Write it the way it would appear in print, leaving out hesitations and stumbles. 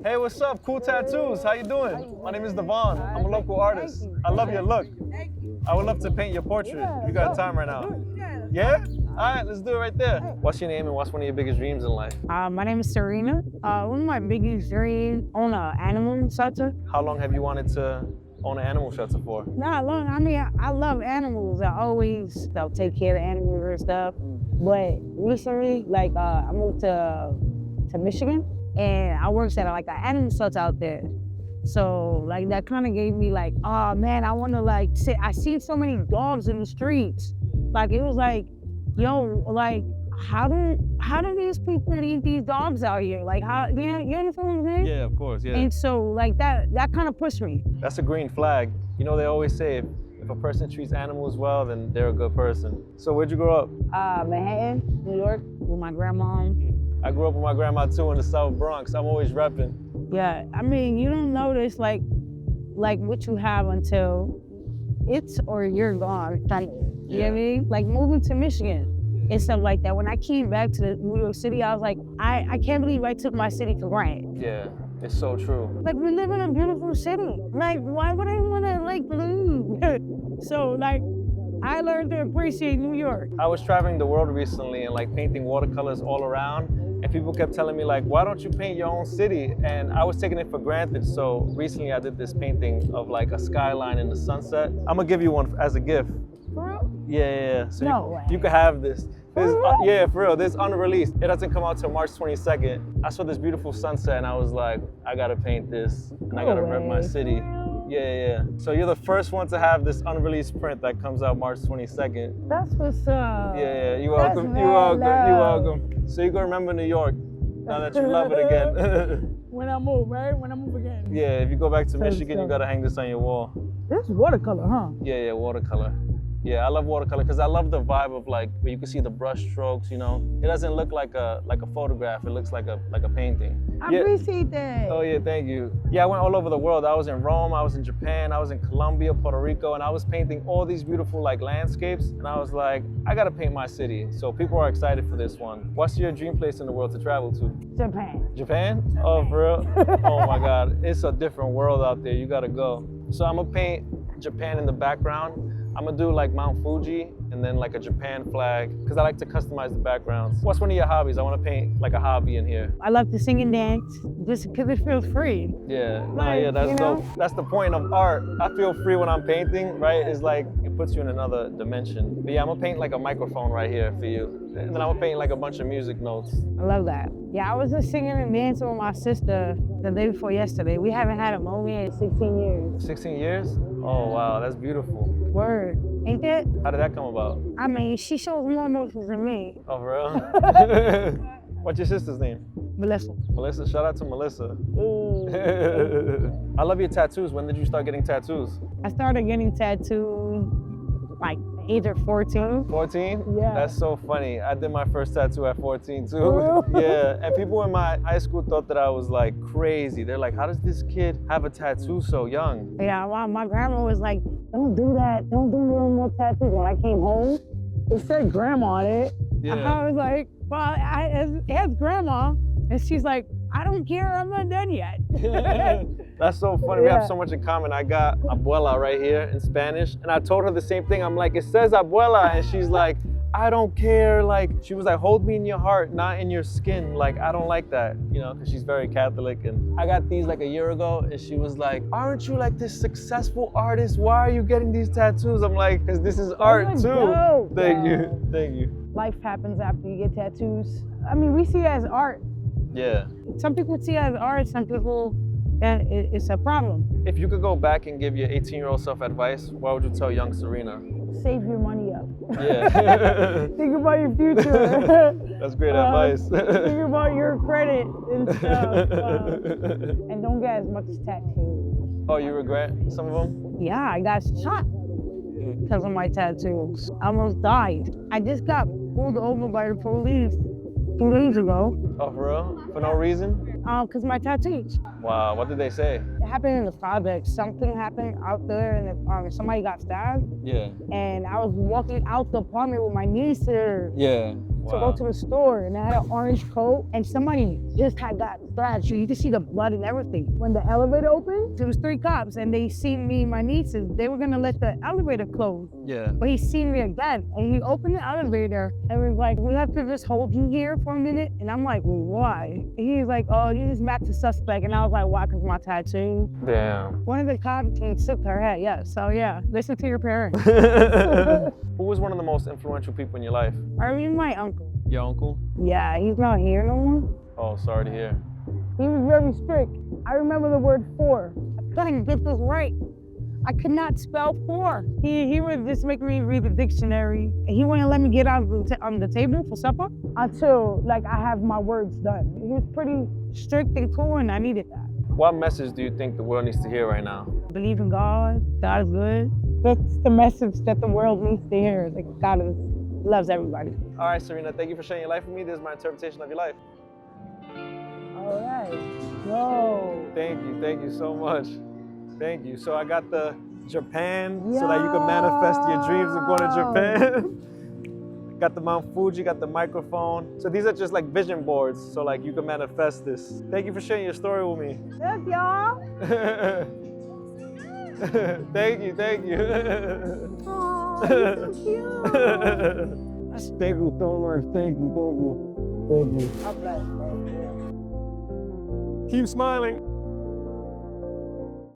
Hey, what's up? Cool tattoos. How you doing? My name is Devon. I'm a local artist. I love your look. I would love to paint your portrait. If you got time right now. Yeah? All right, let's do it right there. What's your name and what's one of your biggest dreams in life? My name is Serena. One of my biggest dreams, own an animal shelter. How long have you wanted to own an animal shelter for? Not long. I mean, I love animals. I always take care of the animals and stuff. But recently, like I moved to Michigan, and I worked at like an animal shelter out there. So like that kind of gave me like, oh man, I want to like sit. I seen so many dogs in the streets. Like it was like, yo, like how do these people leave these dogs out here? Like how, you understand what I'm saying? Yeah, of course, yeah. And so like that kind of pushed me. That's a green flag. You know, they always say if a person treats animals well, then they're a good person. So where'd you grow up? Manhattan, New York, with my grandma. I grew up with my grandma too in the South Bronx. I'm always repping. Yeah, I mean, you don't notice like what you have until it's or you're gone. You know what I mean? Like moving to Michigan and stuff like that. When I came back to New York City, I was like, I can't believe I took my city for granted. Yeah, it's so true. Like we live in a beautiful city. Like why would I wanna like leave? So like, I learned to appreciate New York. I was traveling the world recently and like painting watercolors all around, and people kept telling me like, why don't you paint your own city? And I was taking it for granted. So recently I did this painting of like a skyline in the sunset. I'm gonna give you one as a gift. For real? Yeah. So No way. you can have this. Yeah, for real, this unreleased. It doesn't come out till March 22nd. I saw this beautiful sunset and I was like, I gotta paint this and I gotta rep my city. Yeah. So you're the first one to have this unreleased print that comes out March 22nd. That's what's up. Yeah, you're welcome. You're welcome. So you're gonna remember New York now that you love it again. When I move, right? When I move again. Yeah, if you go back to Michigan, you gotta hang this on your wall. This is watercolor, huh? Yeah, watercolor. Yeah, I love watercolor because I love the vibe of like where you can see the brush strokes. You know, it doesn't look like a photograph. It looks like a painting. I appreciate that. Oh yeah, thank you. Yeah, I went all over the world. I was in Rome, I was in Japan, I was in Colombia, Puerto Rico, and I was painting all these beautiful like landscapes. And I was like, I gotta paint my city. So people are excited for this one. What's your dream place in the world to travel to? Japan. Japan? Oh, for real? Oh my God, it's a different world out there. You gotta go. So I'm gonna paint Japan in the background. I'm gonna do like Mount Fuji and then like a Japan flag because I like to customize the backgrounds. What's one of your hobbies? I wanna paint like a hobby in here. I love to sing and dance just because it feels free. Yeah, Like, that's you dope. know? That's the point of art. I feel free when I'm painting, right? It's like, it puts you in another dimension. But yeah, I'm gonna paint like a microphone right here for you. And then I'm gonna paint like a bunch of music notes. I love that. Yeah, I was just singing and dancing with my sister the day before yesterday. We haven't had a moment in 16 years. 16 years? Oh wow, that's beautiful. Word. Ain't that? How did that come about? I mean, she shows more emotions than me. Oh, for real? What's your sister's name? Melissa. Melissa, shout out to Melissa. Ooh. I love your tattoos. When did you start getting tattoos? I started getting tattooed like age of 14. 14? Yeah. That's so funny. I did my first tattoo at 14 too. Oh. Yeah, and people in my high school thought that I was like crazy. They're like, how does this kid have a tattoo so young? Yeah, my grandma was like, don't do that. Don't do no more tattoos. When I came home, it said grandma on it. Yeah. I was like, well, it has grandma. And she's like, I don't care, I'm not done yet. That's so funny. We have so much in common. I got abuela right here in Spanish, and I told her the same thing. I'm like, it says abuela, and she's like, I don't care. Like, she was like, hold me in your heart, not in your skin. Like, I don't like that, you know, because she's very Catholic. And I got these like a year ago, and she was like, aren't you like this successful artist? Why are you getting these tattoos? I'm like, because this is art too. Dope. Thank you. Life happens after you get tattoos. I mean, we see it as art. Yeah. Some people see it as art, some people, it's a problem. If you could go back and give your 18-year-old self advice, what would you tell young Serena? Save your money up. Yeah. Think about your future. That's great advice. Think about your credit and stuff. And don't get as much as tattoos. Oh, you regret some of them? Yeah, I got shot because of my tattoos. I almost died. I just got pulled over by the police 2 days ago. Oh, for real? For no reason? Because my tattoos. Wow, what did they say? It happened in the project. Something happened out there and somebody got stabbed. Yeah. And I was walking out the apartment with my niece there. Yeah. to go to the store, and I had an orange coat, and somebody just had got scratched. You could see the blood and everything. When the elevator opened, there was 3 cops, and they seen me and my nieces. They were gonna let the elevator close. Yeah. But he seen me again, and he opened the elevator, and was like, "We have to just hold you here for a minute." And I'm like, "Well, why?" And he's like, "Oh, you just match the suspect." And I was like, "Why? Because my tattoo." Damn. One of the cops took her head. Yeah. So yeah, listen to your parents. Who was one of the most influential people in your life? I mean, my uncle. Your uncle? Yeah, he's not here no more. Oh, sorry to hear. He was very strict. I remember the word "for." I couldn't get this right. I could not spell "for." He would just make me read the dictionary. And he wouldn't let me get out on the table for supper until like I have my words done. He was pretty strict and cool, and I needed that. What message do you think the world needs to hear right now? Believe in God. God is good. That's the message that the world needs to hear. Like loves everybody. All right, Serena, thank you for sharing your life with me. This is my interpretation of your life. All right. Yo. Thank you so much. Thank you. So I got the Japan so that you can manifest your dreams of going to Japan. Got the Mount Fuji, got the microphone. So these are just like vision boards, so like you can manifest this. Thank you for sharing your story with me. Yes, y'all. Thank you. Oh, you're so cute. Thank you so much. Thank you. I'm blessed. Keep smiling.